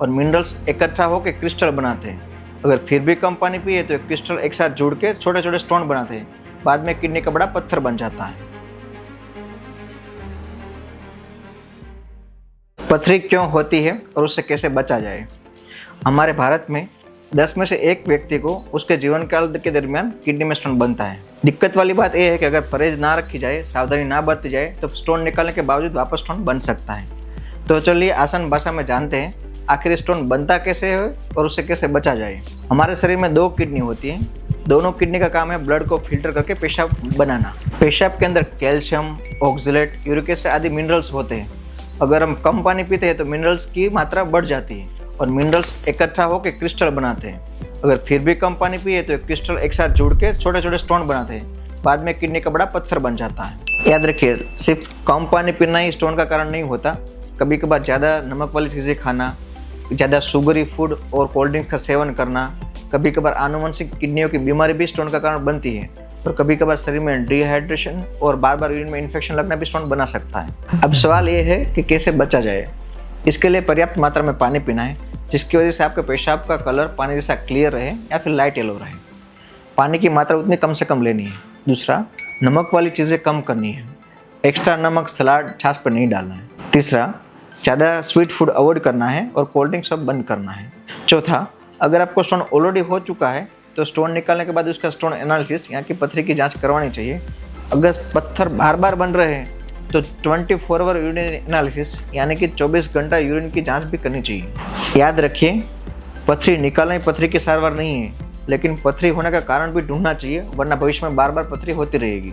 और मिनरल्स इकट्ठा होकर क्रिस्टल बनाते हैं। अगर फिर भी कम पानी पिए तो ये क्रिस्टल एक साथ जुड़ के छोटे छोटे स्टोन बनाते हैं। बाद में किडनी का बड़ा पत्थर बन जाता है। पथरी क्यों होती है और उससे कैसे बचा जाए? हमारे भारत में 10 में से 1 व्यक्ति को उसके जीवन काल के दरमियान किडनी में स्टोन बनता है। दिक्कत वाली बात यह है कि अगर परहेज ना रखी जाए, सावधानी ना बरती जाए तो स्टोन निकालने के बावजूद वापस स्टोन बन सकता है। तो चलिए आसान भाषा में जानते हैं आखिर स्टोन बनता कैसे है और उससे कैसे बचा जाए। हमारे शरीर में 2 किडनी होती हैं। दोनों किडनी का काम है ब्लड को फिल्टर करके पेशाब बनाना। पेशाब के अंदर कैल्शियम, ऑक्सलेट, यूरिक एसिड आदि मिनरल्स होते हैं। अगर हम कम पानी पीते हैं तो मिनरल्स की मात्रा बढ़ जाती है और मिनरल्स इकट्ठा होकर क्रिस्टल बनाते हैं। अगर फिर भी कम पानी पिए तो क्रिस्टल एक साथ जुड़ के छोटे छोटे स्टोन बनाते हैं। बाद में किडनी का बड़ा पत्थर बन जाता है। याद रखिए, सिर्फ कम पानी पीना ही स्टोन का कारण नहीं होता। कभी कभार ज़्यादा नमक वाली चीज़ें खाना, ज़्यादा शुगरी फूड और कोल्ड ड्रिंक्स का सेवन करना, कभी कभार आनुवंशिक किडनियों की बीमारी भी स्टोन का कारण बनती है। और कभी कभार शरीर में डिहाइड्रेशन और बार बार यूरिन में इन्फेक्शन लगना भी स्टोन बना सकता है। अब सवाल ये है कि कैसे बचा जाए। इसके लिए पर्याप्त मात्रा में पानी पीना है, जिसकी वजह से आपके पेशाब का कलर पानी जैसा क्लियर रहे या फिर लाइट येलो रहे। पानी की मात्रा उतनी कम से कम लेनी है। दूसरा, नमक वाली चीज़ें कम करनी है। एक्स्ट्रा नमक सलाद, छाछ पर नहीं डालना है। तीसरा, ज़्यादा स्वीट फूड अवॉइड करना है और कोल्ड ड्रिंक सब बंद करना है। चौथा, अगर आपको स्टोन ऑलरेडी हो चुका है तो स्टोन निकालने के बाद उसका स्टोन एनालिसिस यानी कि पथरी की जांच करवानी चाहिए। अगर पत्थर बार बार बन रहे हैं तो 24 आवर यूरिन एनालिसिस यानी कि 24 घंटा यूरिन की जांच भी करनी चाहिए। याद रखिए, पथरी निकालना ही पथरी की सारवार नहीं है, लेकिन पथरी होने का कारण भी ढूंढना चाहिए, वरना भविष्य में बार बार पथरी होती रहेगी।